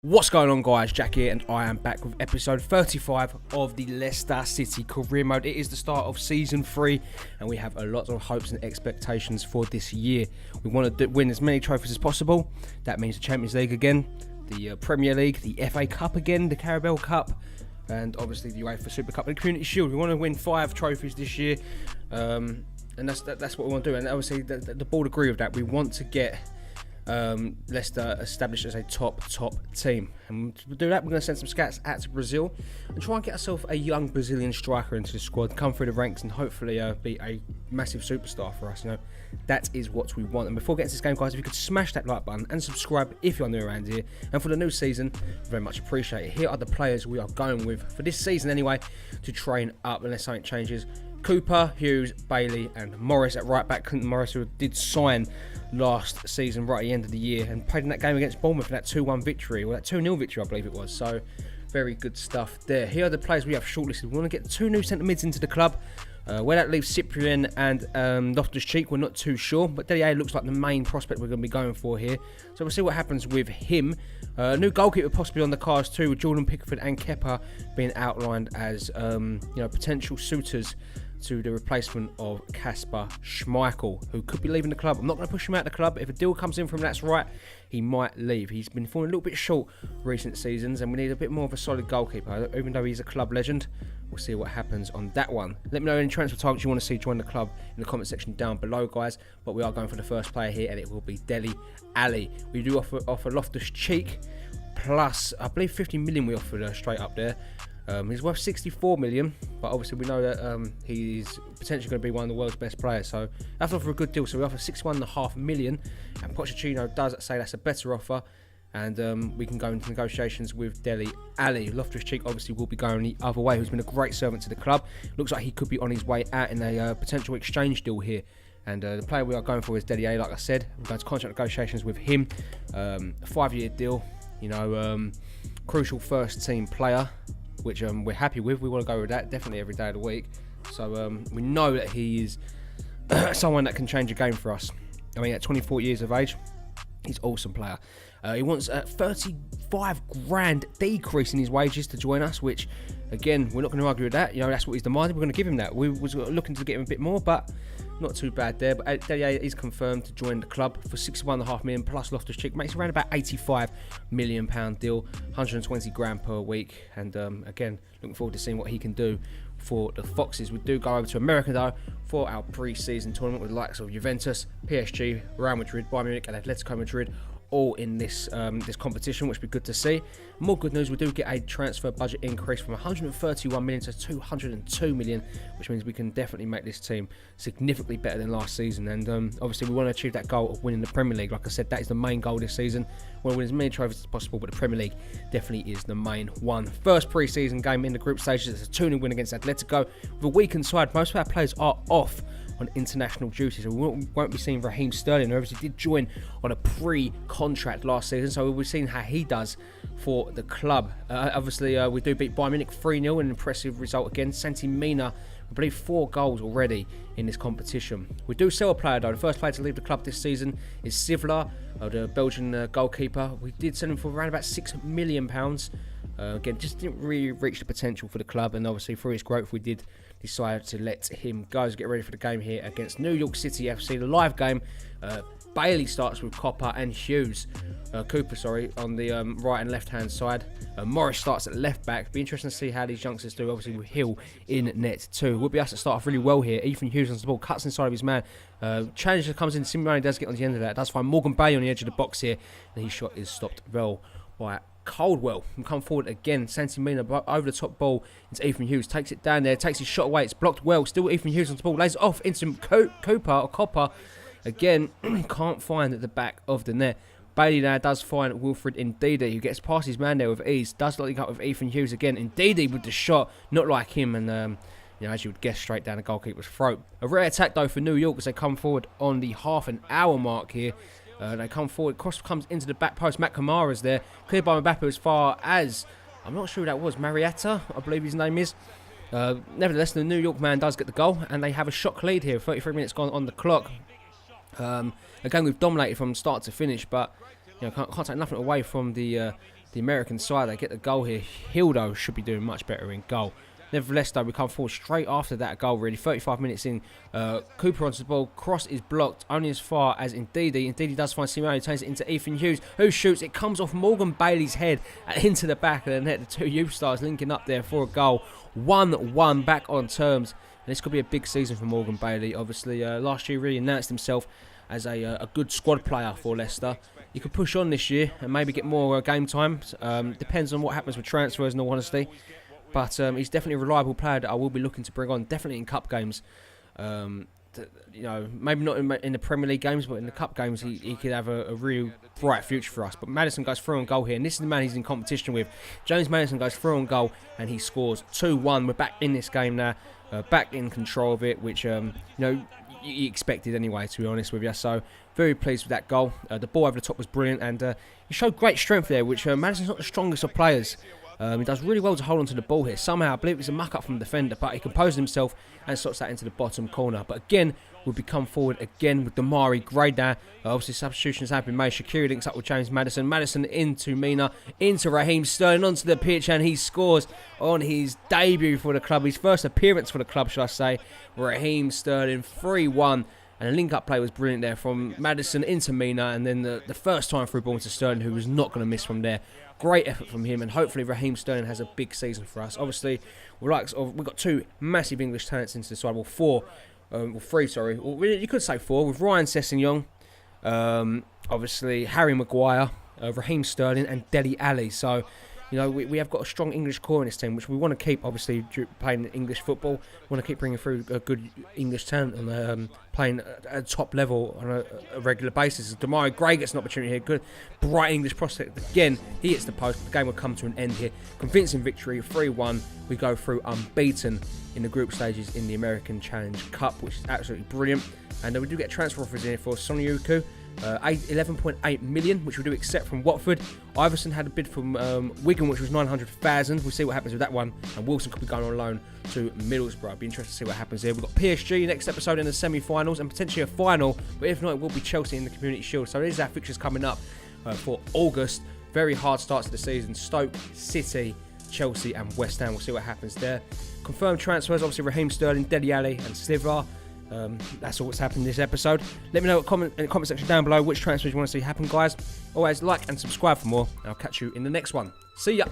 What's going on, guys? Jack here, and I am back with episode 35 of the Leicester City career mode. It is the start of season 3 and we have a lot of hopes and expectations for this year. We want to win as many trophies as possible. That means the Champions League again, the Premier League, the FA Cup again, the Carabao Cup, and obviously the UEFA Super Cup and the Community Shield. We want to win 5 trophies this year, and that's what we want to do. And obviously the board agree with that. We want to get Leicester established as a top team, and to do that we're going to send some scouts out to Brazil and try and get ourselves a young Brazilian striker into the squad, come through the ranks and hopefully be a massive superstar for us. You know, that is what we want. And before getting to this game, guys, if you could smash that like button and subscribe if you're new around here, and for the new season, very much appreciate it. Here are the players we are going with for this season anyway, to train up unless something changes. Cooper, Hughes, Bailey and Morris at right back. Clinton Morris, who did sign last season right at the end of the year and played in that game against Bournemouth for that 2-1 victory, or that 2-0 victory I believe it was. So very good stuff there. Here are the players we have shortlisted. We want to get 2 new centre mids into the club. Where that leaves Cyprian and Loftus-Cheek, we're not too sure, but Dele looks like the main prospect we're going to be going for here. So we'll see what happens with him. New goalkeeper possibly on the cards too, with Jordan Pickford and Kepa being outlined as potential suitors to the replacement of Kasper Schmeichel, who could be leaving the club. I'm not going to push him out of the club. If a deal comes in from that's right, he might leave. He's been falling a little bit short recent seasons, and we need a bit more of a solid goalkeeper, even though he's a club legend. We'll see what happens on that one. Let me know any transfer targets you want to see join the club in the comment section down below, guys. But we are going for the first player here, and it will be Dele Alli. We do offer Loftus-Cheek, plus I believe 50 million we offered straight up there. He's worth 64 million, but obviously we know that he's potentially going to be one of the world's best players, so that's offer a good deal. So we offer 61.5 million, and Pochettino does say that's a better offer, and we can go into negotiations with Dele Alli. Loftus-Cheek obviously will be going the other way, who's been a great servant to the club. Looks like he could be on his way out in a potential exchange deal here. And the player we are going for is Dele Alli, like I said. We're going to contract negotiations with him. A 5-year deal, crucial first team player, which we're happy with. We want to go with that definitely every day of the week. So we know that he is someone that can change a game for us. I mean, at 24 years of age, he's an awesome player. He wants a 35 grand decrease in his wages to join us, which again, we're not going to argue with that. That's what he's demanded. We're going to give him that. We was looking to get him a bit more, but not too bad there. But Dele is confirmed to join the club for 61.5 million plus Loftus-Cheek. Makes around about £85 million deal, 120 grand per week. And again, looking forward to seeing what he can do for the Foxes. We do go over to America though for our pre-season tournament with the likes of Juventus, PSG, Real Madrid, Bayern Munich and Atletico Madrid, all in this competition, which would be good to see. More good news, we do get a transfer budget increase from 131 million to 202 million, which means we can definitely make this team significantly better than last season. And obviously we want to achieve that goal of winning the Premier League. Like I said, that is the main goal this season. We want to win as many trophies as possible, but the Premier League definitely is the main one. First pre-season game in the group stages, it's a 2-0 win against Atletico. With a weakened side, most of our players are off on international duty, so we won't be seeing Raheem Sterling, who obviously did join on a pre-contract last season, so we'll be seeing how he does for the club. Obviously we do beat Bayern Munich 3-0, an impressive result again. Santi Mina, I believe 4 goals already in this competition. We do sell a player though. The first player to leave the club this season is Sivler, the Belgian goalkeeper. We did sell him for around about £6 million. Again, just didn't really reach the potential for the club, and obviously through his growth we did decide to let him go. So get ready for the game here against New York City FC, the live game. Bailey starts with Cooper on the right and left hand side. Morris starts at left back. Be interesting to see how these youngsters do, obviously with Hill in net too. We'll be asked to start off really well here. Ethan Hughes on the ball, cuts inside of his man. Challenger comes in, Simeone does get on the end of that. That's fine. Morgan Bailey on the edge of the box here, and his shot is stopped well by Caldwell. Can come forward again. Santi Mina over the top ball into Ethan Hughes. Takes it down there. Takes his shot away. It's blocked well. Still Ethan Hughes on the ball. Lays it off into Cooper. Again, can't find at the back of the net. Bailey now does find Wilfred Ndidi, who gets past his man there with ease. Does link up with Ethan Hughes again. Ndidi with the shot. Not like him. And as you would guess, straight down the goalkeeper's throat. A rare attack though for New York as they come forward on the half an hour mark here. They come forward, cross comes into the back post. Matt Kamara's there, cleared by Mbappe as far as, I'm not sure who that was, Marietta, I believe his name is. Nevertheless, the New York man does get the goal, and they have a shock lead here. 33 minutes gone on the clock. Again, we've dominated from start to finish, but can't take nothing away from the the American side. They get the goal here. Hildo should be doing much better in goal. Nevertheless, though, we come forward straight after that goal, really. 35 minutes in, Cooper onto the ball. Cross is blocked only as far as Ndidi. Ndidi does find Simeone, turns it into Ethan Hughes, who shoots. It comes off Morgan Bailey's head and into the back of the net. The two youth stars linking up there for a goal. 1-1 back on terms. And this could be a big season for Morgan Bailey. Obviously, last year really announced himself as a good squad player for Leicester. He could push on this year and maybe get more game time. Depends on what happens with transfers, in all honesty. But he's definitely a reliable player that I will be looking to bring on, definitely in cup games. Maybe not in the Premier League games, but in the cup games, he could have a real bright future for us. But Maddison goes through on goal here, and this is the man he's in competition with. James Maddison goes through on goal, and he scores 2-1. We're back in this game now, back in control of it, which you expected anyway, to be honest with you. So very pleased with that goal. The ball over the top was brilliant, and he showed great strength there, which Maddison's not the strongest of players. He does really well to hold on to the ball here. Somehow, I believe it's a muck-up from the defender, but he composed himself and slots that into the bottom corner. But again, we'll be come forward again with Damari Gray there. Obviously, substitutions have been made. Shaqiri links up with James Maddison. Maddison into Mina, into Raheem Sterling, onto the pitch, and he scores on his debut for the club. His first appearance for the club, should I say. Raheem Sterling, 3-1. And the link-up play was brilliant there from Maddison into Mina, and then the first time through ball to Sterling, who was not going to miss from there. Great effort from him, and hopefully Raheem Sterling has a big season for us. Obviously, we've got two massive English talents into the side. Three, sorry. You could say four, with Ryan Sessegnon, obviously Harry Maguire, Raheem Sterling, and Dele Alli. So, we have got a strong English core in this team, which we want to keep, obviously, playing English football. We want to keep bringing through a good English talent and playing at a top level on a regular basis. Damari Gray gets an opportunity here. Good, bright English prospect. Again, he hits the post. The game will come to an end here. Convincing victory, 3-1. We go through unbeaten in the group stages in the American Challenge Cup, which is absolutely brilliant. And we do get transfer offers in here for Sonyuku. 11.8 million, which we do accept from Watford. Iverson had a bid from Wigan, which was 900,000. We'll see what happens with that one. And Wilson could be going on loan to Middlesbrough. I'd be interested to see what happens here. We've got PSG next episode in the semi-finals and potentially a final. But if not, it will be Chelsea in the Community Shield. So these are our fixtures coming up for August. Very hard start to the season. Stoke, City, Chelsea and West Ham. We'll see what happens there. Confirmed transfers, obviously Raheem Sterling, Dele Alli and Sliver. That's all that's happened in this episode. Let me know in the comment section down below which transfers you want to see happen, guys. Always like and subscribe for more. I'll catch you in the next one. See ya.